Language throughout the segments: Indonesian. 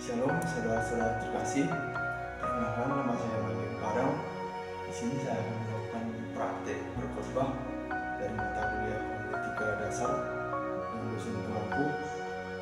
Shalom saudara-saudara terkasih, perkenalkan nama saya Malik Padang. Di sini saya akan melakukan praktek berkhotbah dari mata kuliah Politika Dasar dengan dosen tuanku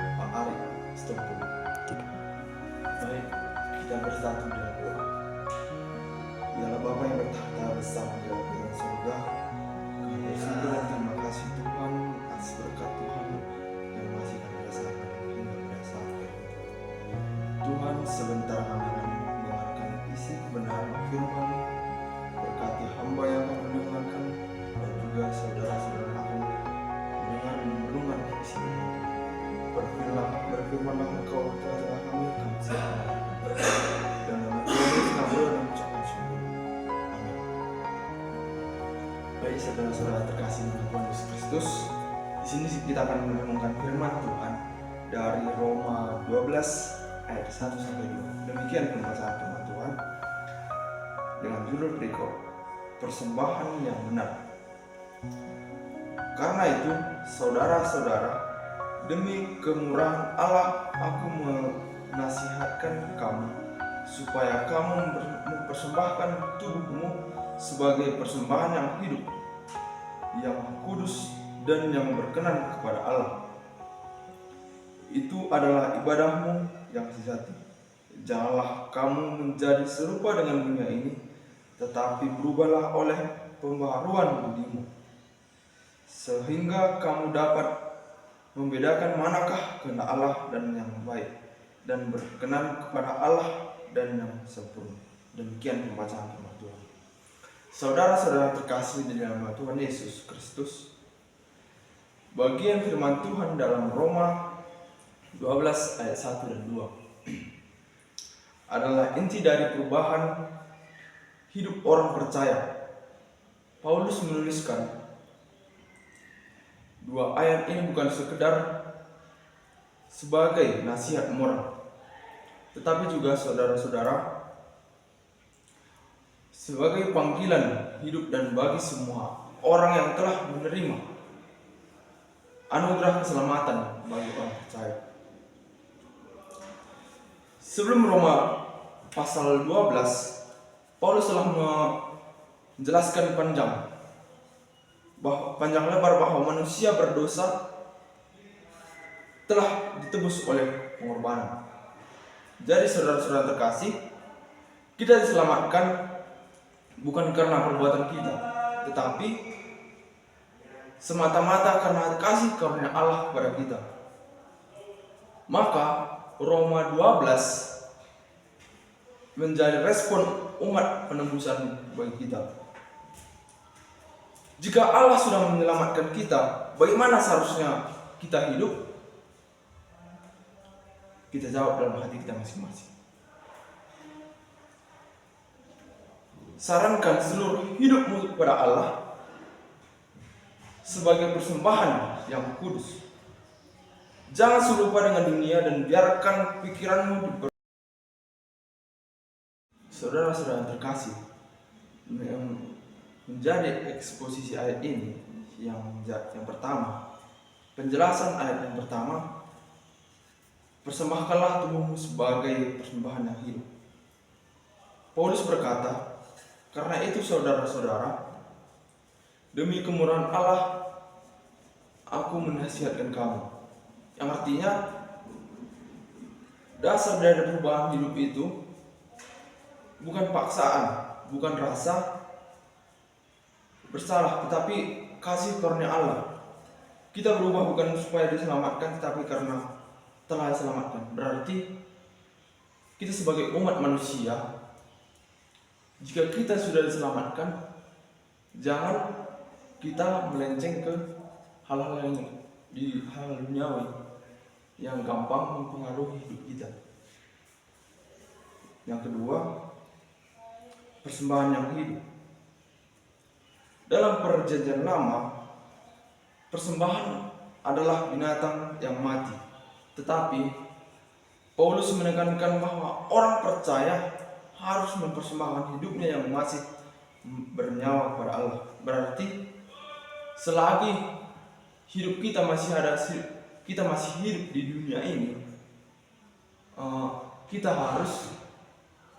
Pak Ari Stompo. Baik, kita bersatu dalam doa. Dialah Bapa yang bertahta besar di dalam surga, kami bersyukur dan terima kasih Tuhan atas berkat Tuhan yang masih kami rasakan hingga pada saat ini. Tuhan, sebentar kami akan mendengarkan isi kebenaran firman. Berkati hamba yang akan mendengarkan dan juga saudara-saudara akan mendengar dan merenungkan isi ini. Berfirmanlah Engkau kepada kami siap. Dan nama Tuhan Yesus kami berdoa dan mengucapkan syukur. Amin. Baik saudara-saudara terkasih dalam Tuhan Yesus Kristus, di sini kita akan merenungkan firman Tuhan dari Roma 12 ayat 1-2. Demikian pembacaan firman Tuhan dengan judul berikut, persembahan yang benar. Karena itu, saudara-saudara, demi kemurahan Allah, aku menasihatkan kamu supaya kamu mempersembahkan tubuhmu sebagai persembahan yang hidup, yang kudus dan yang berkenan kepada Allah. Itu adalah ibadahmu yang sejati. Janganlah kamu menjadi serupa dengan dunia ini, tetapi berubahlah oleh pembaharuan budimu, sehingga kamu dapat membedakan manakah kehendak Allah dan yang baik, dan berkenan kepada Allah dan yang sempurna. Demikian pembacaan firman Tuhan. Saudara-saudara terkasih di dalam Tuhan Yesus Kristus, bagian firman Tuhan dalam Roma 12 ayat 1 dan 2 adalah inti dari perubahan hidup orang percaya. Paulus menuliskan dua ayat ini bukan sekedar sebagai nasihat moral, tetapi juga saudara-saudara sebagai panggilan hidup dan bagi semua orang yang telah menerima anugerah keselamatan bagi orang percaya. Sebelum Roma pasal 12, Paulus telah menjelaskan panjang lebar bahwa manusia berdosa telah ditebus oleh pengorbanan. Jadi saudara-saudara terkasih, kita diselamatkan bukan karena perbuatan kita, tetapi semata-mata karena kasih karunia Allah kepada kita. Maka Roma 12 menjadi respon umat penebusan bagi kita. Jika Allah sudah menyelamatkan kita, bagaimana seharusnya kita hidup? Kita jawab dalam hati kita masing-masing. Sarankan seluruh hidupmu kepada Allah sebagai persembahan yang kudus. Jangan serupa dengan dunia dan biarkan pikiranmu Saudara-saudara terkasih, menjadi eksposisi ayat ini yang pertama, penjelasan ayat yang pertama, persembahkanlah tubuhmu sebagai persembahan yang hidup. Paulus berkata, karena itu saudara-saudara, demi kemurahan Allah, aku menasihatkan kamu. Yang artinya, dasar dari perubahan hidup itu bukan paksaan, bukan rasa bersalah, tetapi kasih karunia Allah. Kita berubah bukan supaya diselamatkan, tetapi karena telah diselamatkan. Berarti kita sebagai umat manusia, jika kita sudah diselamatkan, jangan kita melenceng ke hal-hal yang di hal duniawi yang gampang mempengaruhi hidup kita. Yang kedua, persembahan yang hidup. Dalam perjanjian lama, persembahan adalah binatang yang mati. Tetapi Paulus menekankan bahwa orang percaya harus mempersembahkan hidupnya yang masih bernyawa kepada Allah. Berarti selagi hidup kita masih hidup di dunia ini, kita harus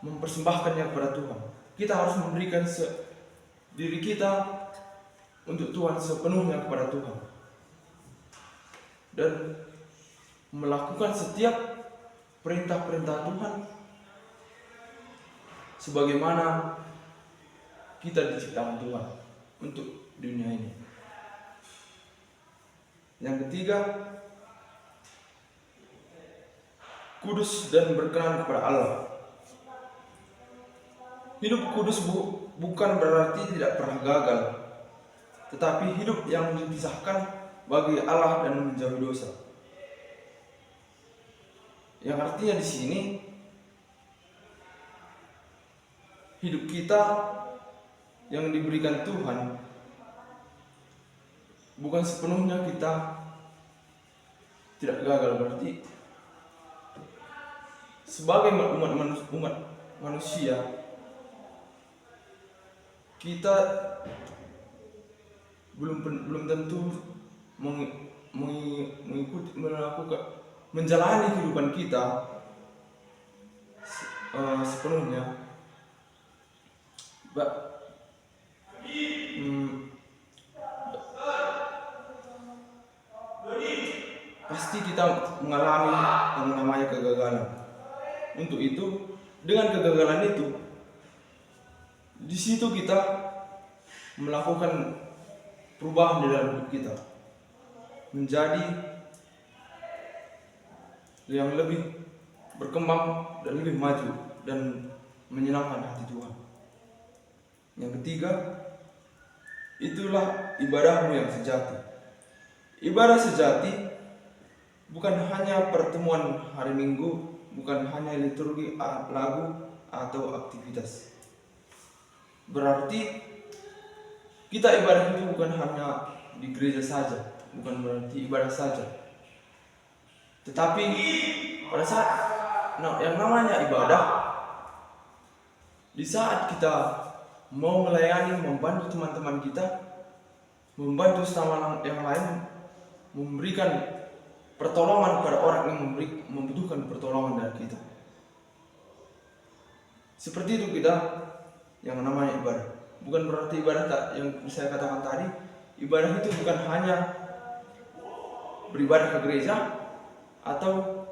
mempersembahkannya kepada Tuhan. Kita harus memberikan diri kita untuk Tuhan sepenuhnya kepada Tuhan, dan melakukan setiap perintah-perintah Tuhan sebagaimana kita diciptakan Tuhan untuk dunia ini. Yang ketiga, kudus dan berkenan kepada Allah. Hidup kudus bukan berarti tidak pernah gagal, tetapi hidup yang dipisahkan bagi Allah dan menjauhi dosa. Yang artinya di sini, hidup kita yang diberikan Tuhan bukan sepenuhnya kita tidak gagal. Berarti sebagai umat manusia, kita belum tentu menjalani kehidupan kita sepenuhnya. Pasti kita mengalami yang namanya kegagalan. Untuk itu, dengan kegagalan itu, di situ kita melakukan perubahan di dalam hidup kita menjadi yang lebih berkembang dan lebih maju dan menyenangkan hati Tuhan. Yang ketiga, itulah ibadahmu yang sejati. Ibadah sejati bukan hanya pertemuan hari Minggu, bukan hanya liturgi lagu atau aktivitas. Berarti kita ibadah itu bukan hanya di gereja saja, bukan berarti ibadah saja. Tetapi pada saat yang namanya ibadah, di saat kita mau melayani, membantu teman-teman kita, membantu sama yang lain, memberikan pertolongan kepada orang yang membutuhkan pertolongan dari kita. Seperti itu kita yang namanya ibadah. Bukan berarti ibadah yang saya katakan tadi, ibadah itu bukan hanya beribadah ke gereja atau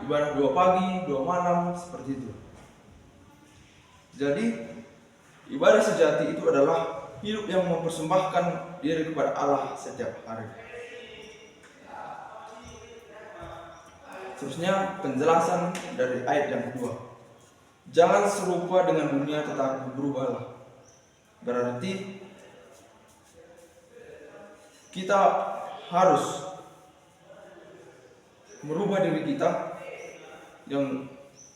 ibadah 2 pagi, 2 malam, seperti itu. Jadi ibadah sejati itu adalah hidup yang mempersembahkan diri kepada Allah setiap hari. Terusnya penjelasan dari ayat yang kedua. Jangan serupa dengan dunia, tetapi berubahlah. Berarti kita harus merubah diri kita yang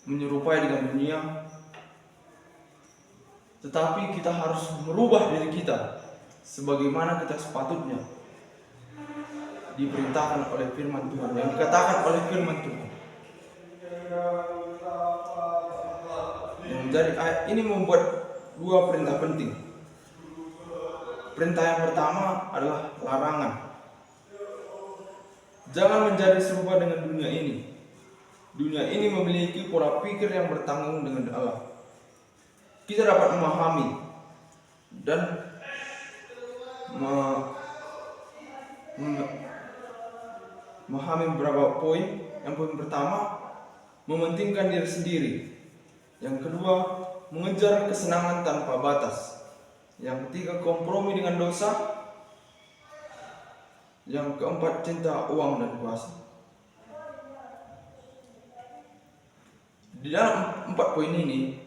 menyerupai dengan dunia, tetapi kita harus merubah diri kita sebagaimana kita sepatutnya diperintahkan oleh firman Tuhan, yang dikatakan oleh firman Tuhan. Jadi ayat ini membuat 2 perintah penting. Perintah yang pertama adalah larangan. Jangan menjadi serupa dengan dunia ini. Dunia ini memiliki pola pikir yang bertanggung dengan Allah. Kita dapat memahami dan memahami beberapa poin. Yang poin pertama, mementingkan diri sendiri. Yang kedua, mengejar kesenangan tanpa batas. Yang ketiga, kompromi dengan dosa. Yang keempat, cinta uang dan kuasa. Di dalam 4 poin ini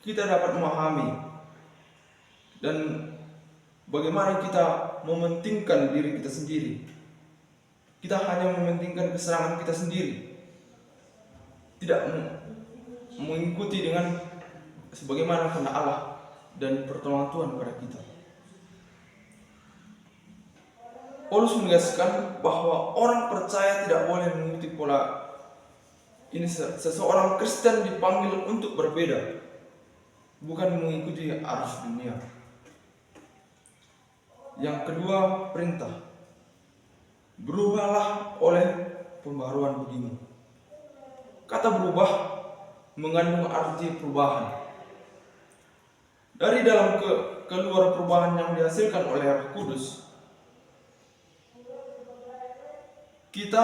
kita dapat memahami dan bagaimana kita mementingkan diri kita sendiri. Kita hanya mementingkan kesenangan kita sendiri, tidak mengikuti dengan sebagaimana kehendak Allah dan pertolongan Tuhan kepada kita. Paulus menegaskan bahwa orang percaya tidak boleh mengikuti pola ini. Seseorang Kristen dipanggil untuk berbeda, bukan mengikuti arus dunia. Yang kedua, perintah. Berubahlah oleh pembaharuan budimu. Kata berubah mengandung arti perubahan. Dari dalam keluar perubahan yang dihasilkan oleh Roh Kudus, kita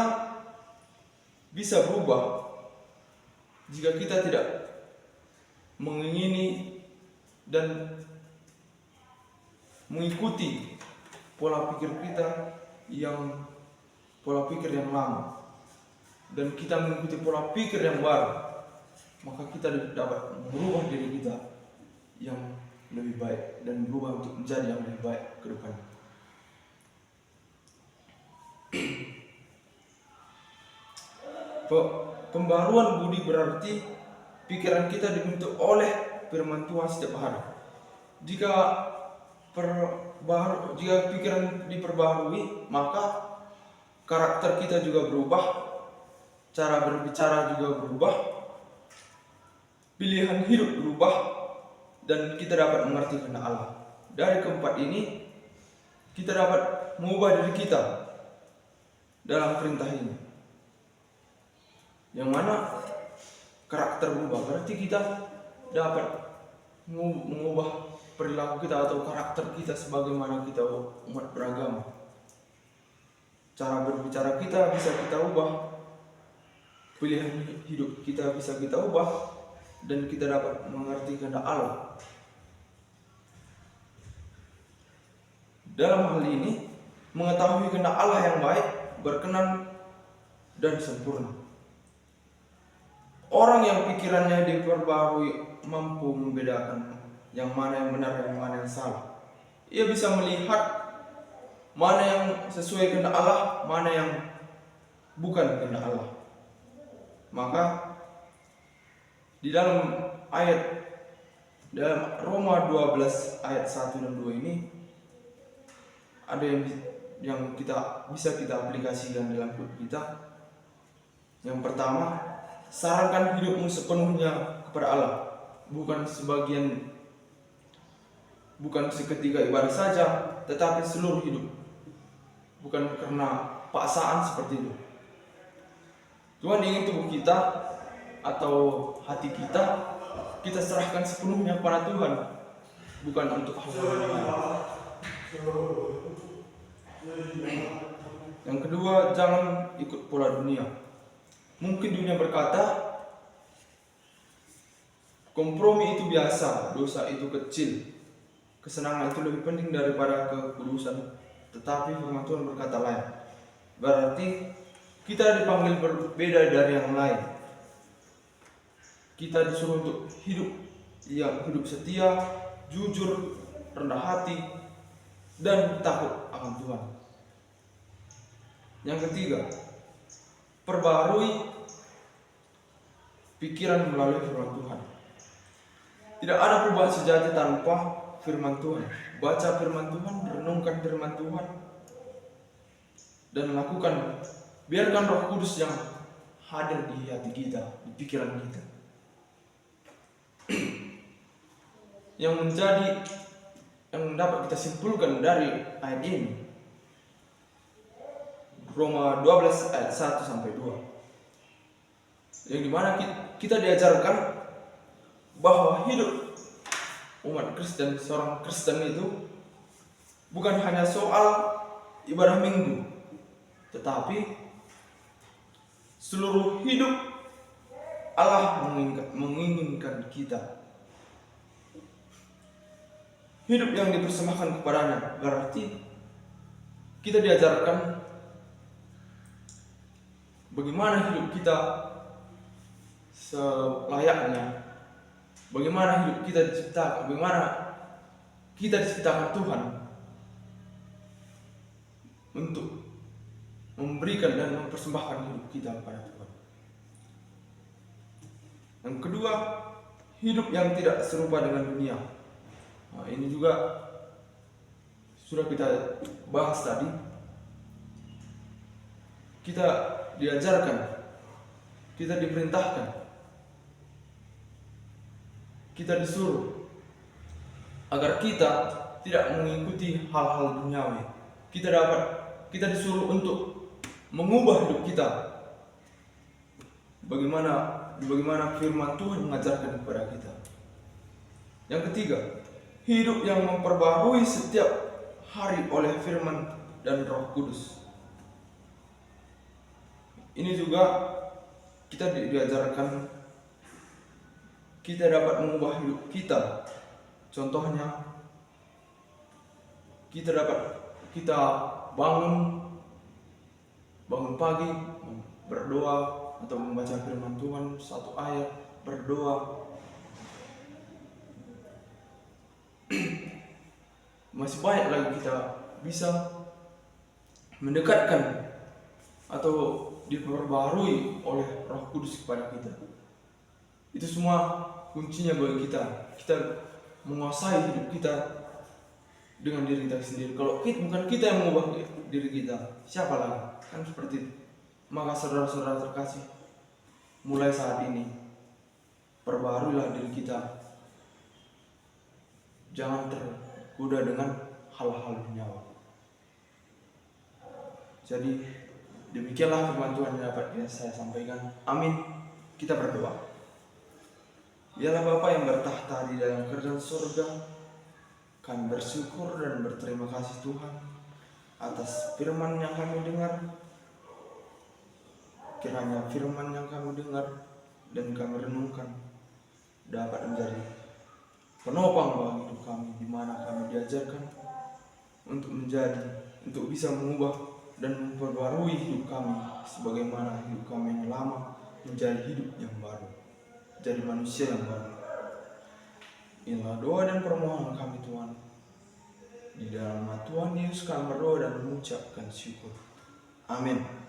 bisa berubah jika kita tidak mengingini dan mengikuti pola pikir yang lama, dan kita mengikuti pola pikir yang baru, maka kita dapat merubah diri kita yang lebih baik dan berubah untuk menjadi yang lebih baik ke depannya. Pembaruan budi berarti pikiran kita dibentuk oleh firman Tuhan setiap hari. Jika pikiran diperbaharui, maka karakter kita juga berubah, cara berbicara juga berubah, pilihan hidup berubah, dan kita dapat mengerti kehendak Allah. Dari keempat ini, kita dapat mengubah diri kita dalam perintah ini. Yang mana karakter berubah, berarti kita dapat mengubah perilaku kita atau karakter kita sebagaimana kita umat beragama. Cara berbicara kita bisa kita ubah, pilihan hidup kita bisa kita ubah, dan kita dapat mengerti kehendak Allah. Dalam hal ini, mengetahui kehendak Allah yang baik, berkenan, dan sempurna. Orang yang pikirannya diperbarui mampu membedakan yang mana yang benar dan mana yang salah. Ia bisa melihat mana yang sesuai kehendak Allah, mana yang bukan kehendak Allah. Maka di dalam Roma 12 ayat 1 dan 2 ini ada yang kita bisa kita aplikasikan dalam hidup kita. Yang pertama, sarankan hidupmu sepenuhnya kepada Allah, bukan seketika ibadah saja, tetapi seluruh hidup, bukan karena paksaan seperti itu. Tuhan ingin tubuh kita atau hati kita serahkan sepenuhnya kepada Tuhan, bukan untuk hawa dunia. Yang kedua, jangan ikut pola dunia. Mungkin dunia berkata, kompromi itu biasa, dosa itu kecil, kesenangan itu lebih penting daripada kekudusan. Tetapi firman Tuhan berkata lain. Berarti kita dipanggil berbeda dari yang lain. Kita disuruh untuk hidup setia, jujur, rendah hati, dan takut akan Tuhan. Yang ketiga, perbarui pikiran melalui firman Tuhan. Tidak ada perubahan sejati tanpa firman Tuhan. Baca firman Tuhan, renungkan firman Tuhan, dan lakukan. Biarkan Roh Kudus yang hadir di hati kita, di pikiran kita, yang dapat kita simpulkan dari ayat ini. Roma 12 ayat 1 sampai 2. Yang dimana kita diajarkan bahwa hidup umat Kristen, seorang Kristen itu bukan hanya soal ibadah minggu, tetapi seluruh hidup Allah menginginkan kita hidup yang dipersembahkan kepadanya. Berarti kita diajarkan bagaimana hidup kita selayaknya, bagaimana hidup kita diciptakan, bagaimana kita diciptakan Tuhan untuk memberikan dan mempersembahkan hidup kita kepada Tuhan. Yang kedua, hidup yang tidak serupa dengan dunia. Nah, ini juga sudah kita bahas tadi. Kita diajarkan, kita diperintahkan, kita disuruh agar kita tidak mengikuti hal-hal duniawi. Kita disuruh untuk mengubah hidup kita. Bagaimana firman Tuhan mengajarkan kepada kita. Yang ketiga, hidup yang memperbaharui setiap hari oleh firman dan Roh Kudus. Ini juga kita diajarkan kita dapat mengubah hidup kita. Contohnya, kita bangun pagi, berdoa atau membaca firman Tuhan satu ayat, berdoa. Masih banyak lagi kita bisa mendekatkan atau diperbarui oleh Roh Kudus kepada kita. Itu semua kuncinya bagi kita. Kita menguasai hidup kita dengan diri kita sendiri. Kalau bukan kita yang mengubah diri kita, siapa lagi? Kan seperti itu. Maka saudara-saudara terkasih, mulai saat ini perbaharuilah diri kita. Jangan tergoda dengan hal-hal duniawi. Jadi demikianlah firman Tuhan yang dapat saya sampaikan. Amin. Kita berdoa. Dialah Bapa yang bertahta di dalam kerajaan surga, kami bersyukur dan berterima kasih Tuhan atas firman yang kami dengar. Kiranya firman yang kami dengar dan kami renungkan dapat menjadi penopang bagi hidup kami, di mana kami diajarkan untuk bisa mengubah dan memperbarui hidup kami sebagaimana hidup kami yang lama menjadi hidup yang baru, jadi manusia yang baru. Inilah doa dan permohonan kami Tuhan. Di dalam nama Tuhan Yesus kami berdoa dan mengucapkan syukur. Amin.